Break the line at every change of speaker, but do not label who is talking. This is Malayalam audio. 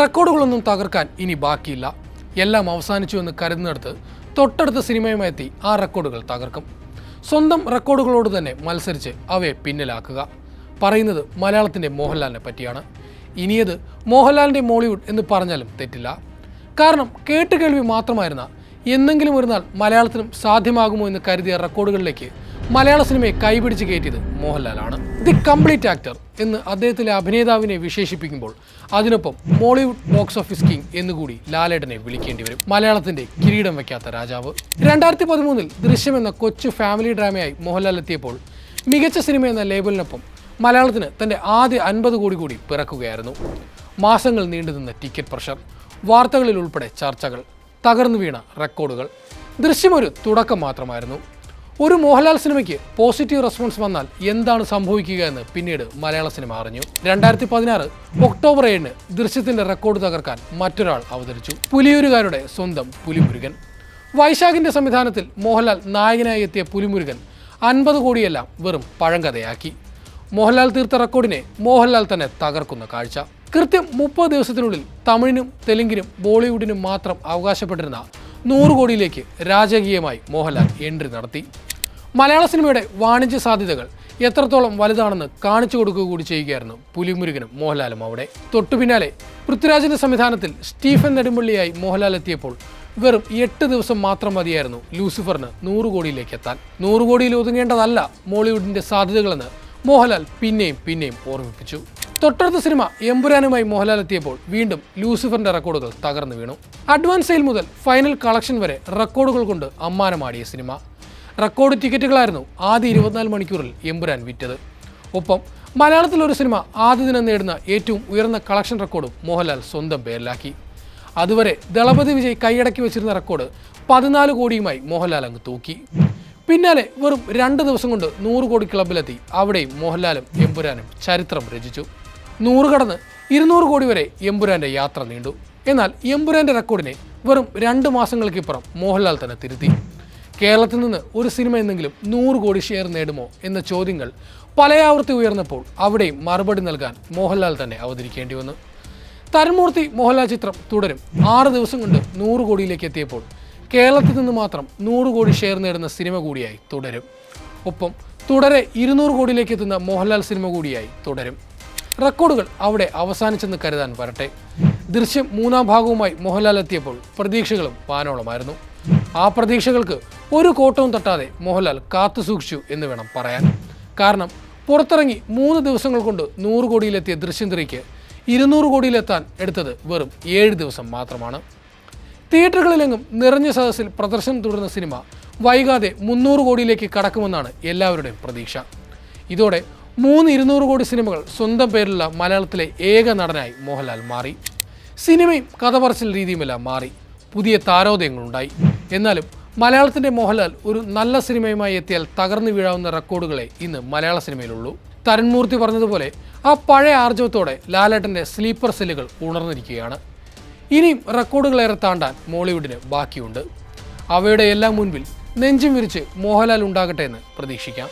റെക്കോർഡുകളൊന്നും തകർക്കാൻ ഇനി ബാക്കിയില്ല. എല്ലാം അവസാനിച്ചു എന്ന് കരുതുന്നിടത്ത് തൊട്ടടുത്ത സിനിമയുമായി എത്തി ആ റെക്കോർഡുകൾ തകർക്കും. സ്വന്തം റെക്കോർഡുകളോട് തന്നെ മത്സരിച്ച് അവയെ പിന്നിലാക്കുക. പറയുന്നത് മലയാളത്തിൻ്റെ മോഹൻലാലിനെ പറ്റിയാണ്. ഇനിയത് മോഹൻലാലിൻ്റെ മോളിവുഡ് എന്ന് പറഞ്ഞാലും തെറ്റില്ല. കാരണം കേട്ടുകേൾവി മാത്രമായിരുന്ന എന്നെങ്കിലും ഒരു നാൾ മലയാളത്തിനും സാധ്യമാകുമോ എന്ന് കരുതിയ റെക്കോർഡുകളിലേക്ക് മലയാള സിനിമയെ കൈപിടിച്ച് കയറ്റിയത് മോഹൻലാലാണ്. ദി കംപ്ലീറ്റ് ആക്ടർ എന്ന് അദ്ദേഹത്തിലെ അഭിനേതാവിനെ വിശേഷിപ്പിക്കുമ്പോൾ അതിനൊപ്പം മോളിവുഡ് ബോക്സ് ഓഫീസ് കിങ് എന്നുകൂടി ലാലേട്ടനെ വിളിക്കേണ്ടി വരും. മലയാളത്തിന്റെ കിരീടം വയ്ക്കാത്ത രാജാവ്. 2013 ദൃശ്യം എന്ന കൊച്ചു ഫാമിലി ഡ്രാമയായി മോഹൻലാൽ എത്തിയപ്പോൾ മികച്ച സിനിമ എന്ന ലേബലിനൊപ്പം മലയാളത്തിന് തന്റെ ആദ്യ 50 കോടി കൂടി പിറക്കുകയായിരുന്നു. മാസങ്ങൾ നീണ്ടുനിന്ന ടിക്കറ്റ് പ്രഷർ, വാർത്തകളിൽ ഉൾപ്പെടെ ചർച്ചകൾ, തകർന്നു വീണ റെക്കോർഡുകൾ. ദൃശ്യം ഒരു തുടക്കം മാത്രമായിരുന്നു. ഒരു മോഹൻലാൽ സിനിമയ്ക്ക് പോസിറ്റീവ് റെസ്പോൺസ് വന്നാൽ എന്താണ് സംഭവിക്കുക എന്ന് പിന്നീട് മലയാള സിനിമ അറിഞ്ഞു. 2016 ഒക്ടോബർ 7 ദൃശ്യത്തിന്റെ റെക്കോർഡ് തകർക്കാൻ മറ്റൊരാൾ അവതരിച്ചു. പുലിയൂരുകാരുടെ സ്വന്തം പുലിമുരുകൻ. വൈശാഖിന്റെ സംവിധാനത്തിൽ മോഹൻലാൽ നായകനായി എത്തിയ പുലിമുരുകൻ 50 കോടിയെല്ലാം വെറും പഴങ്കഥയാക്കി. മോഹൻലാൽ തീർത്ത റെക്കോർഡിനെ മോഹൻലാൽ തന്നെ തകർക്കുന്ന കാഴ്ച. കൃത്യം 30 ദിവസത്തിനുള്ളിൽ തമിഴിനും തെലുങ്കിനും ബോളിവുഡിനും മാത്രം അവകാശപ്പെട്ടിരുന്ന 100 കോടിയിലേക്ക് രാജകീയമായി മോഹൻലാൽ എൻട്രി നടത്തി. മലയാള സിനിമയുടെ വാണിജ്യ സാധ്യതകൾ എത്രത്തോളം വലുതാണെന്ന് കാണിച്ചു കൊടുക്കുക കൂടി ചെയ്യുകയായിരുന്നു പുലിമുരുകനും മോഹൻലാലും അവിടെ. തൊട്ടു പിന്നാലെ പൃഥ്വിരാജിന്റെ സംവിധാനത്തിൽ സ്റ്റീഫൻ നെടുമ്പള്ളിയായി മോഹൻലാൽ എത്തിയപ്പോൾ വെറും 8 ദിവസം മാത്രം മതിയായിരുന്നു ലൂസിഫറിന് 100 കോടിയിലേക്ക് എത്താൻ. 100 കോടിയിൽ ഒതുങ്ങേണ്ടതല്ല മോളിവുഡിന്റെ സാധ്യതകളെന്ന് മോഹൻലാൽ പിന്നെയും ഓർമ്മിപ്പിച്ചു. തൊട്ടടുത്ത സിനിമ എമ്പുരാനുമായി മോഹൻലാൽ എത്തിയപ്പോൾ വീണ്ടും ലൂസിഫറിന്റെ റെക്കോർഡുകൾ തകർന്നു വീണു. അഡ്വാൻസ് സെയിൽ മുതൽ ഫൈനൽ കളക്ഷൻ വരെ റെക്കോർഡുകൾ കൊണ്ട് അമ്മാനമാടിയ സിനിമ. റെക്കോർഡ് ടിക്കറ്റുകളായിരുന്നു ആദ്യ 24 മണിക്കൂറിൽ എമ്പുരാൻ വിറ്റത്. ഒപ്പം മലയാളത്തിൽ ഒരു സിനിമ ആദ്യ ദിനം നേടുന്ന ഏറ്റവും ഉയർന്ന കളക്ഷൻ റെക്കോർഡും മോഹൻലാൽ സ്വന്തം പേരിലാക്കി. അതുവരെ ദളപതി വിജയ് കൈയടക്കി വെച്ചിരുന്ന റെക്കോർഡ് 14 കോടിയുമായി മോഹൻലാൽ അങ്ങ് തൂക്കി. പിന്നാലെ വെറും 2 ദിവസം കൊണ്ട് 100 കോടി ക്ലബിലെത്തി അവിടെയും മോഹൻലാലും എമ്പുരാനും ചരിത്രം രചിച്ചു. 100 കടന്ന് 200 കോടി വരെ എമ്പുരാന്റെ യാത്ര നീണ്ടു. എന്നാൽ എമ്പുരാന്റെ റെക്കോർഡിനെ വെറും 2 മാസങ്ങൾക്കിപ്പുറം മോഹൻലാൽ തന്നെ തിരുത്തി. കേരളത്തിൽ നിന്ന് ഒരു സിനിമ എന്നെങ്കിലും 100 കോടി ഷെയർ നേടുമോ എന്ന ചോദ്യങ്ങൾ പലയാവർത്തി ഉയർന്നപ്പോൾ അവിടെയും മറുപടി നൽകാൻ മോഹൻലാൽ തന്നെ അവതരിക്കേണ്ടി വന്നു. തരുൺമൂർത്തി മോഹൻലാൽ ചിത്രം തുടരും 6 ദിവസം കൊണ്ട് 100 കോടിയിലേക്ക് എത്തിയപ്പോൾ കേരളത്തിൽ നിന്ന് മാത്രം 100 കോടി ഷെയർ നേടുന്ന സിനിമ കൂടിയായി തുടരും. ഒപ്പം തുടരെ 200 കോടിയിലേക്ക് എത്തുന്ന മോഹൻലാൽ സിനിമ കൂടിയായി തുടരും. റെക്കോർഡുകൾ അവിടെ അവസാനിച്ചെന്ന് കരുതാൻ വരട്ടെ. ദൃശ്യം 3-ാം ഭാഗവുമായി മോഹൻലാൽ എത്തിയപ്പോൾ പ്രതീക്ഷകളും പാനോളമായിരുന്നു. ആ പ്രതീക്ഷകൾക്ക് ഒരു കോട്ടവും തട്ടാതെ മോഹൻലാൽ കാത്തു സൂക്ഷിച്ചു എന്ന് വേണം പറയാൻ. കാരണം പുറത്തിറങ്ങി 3 ദിവസങ്ങൾ കൊണ്ട് 100 കോടിയിലെത്തിയ ദൃശ്യം 3ക്ക് 200 കോടിയിലെത്താൻ എടുത്തത് വെറും 7 ദിവസം മാത്രമാണ്. തിയേറ്ററുകളിലെങ്ങും നിറഞ്ഞ സദസ്സിൽ പ്രദർശനം തുടരുന്ന സിനിമ വൈകാതെ 300 കോടിയിലേക്ക് കടക്കുമെന്നാണ് എല്ലാവരുടെയും പ്രതീക്ഷ. ഇതോടെ 3 200 കോടി സിനിമകൾ സ്വന്തം പേരിലുള്ള മലയാളത്തിലെ ഏക നടനായി മോഹൻലാൽ മാറി. സിനിമയും കഥ പറച്ചിൽ രീതിയുമെല്ലാം മാറി. പുതിയ താരോദയങ്ങളുണ്ടായി. എന്നാലും മലയാളത്തിൻ്റെ മോഹൻലാൽ ഒരു നല്ല സിനിമയുമായി എത്തിയാൽ തകർന്നു വീഴാവുന്ന റെക്കോർഡുകളെ ഇന്ന് മലയാള സിനിമയിലുള്ളൂ. തരുൺമൂർത്തി പറഞ്ഞതുപോലെ ആ പഴയ ആർജവത്തോടെ ലാലേട്ടൻ്റെ സ്ലീപ്പർ സെല്ലുകൾ ഉണർന്നിരിക്കുകയാണ്. ഇനിയും റെക്കോർഡുകളേറെ താണ്ടാൻ മോളിവുഡിന് ബാക്കിയുണ്ട്. അവയുടെ എല്ലാം മുൻപിൽ നെഞ്ചും വിരിച്ച് മോഹൻലാൽ ഉണ്ടാകട്ടെ എന്ന് പ്രതീക്ഷിക്കാം.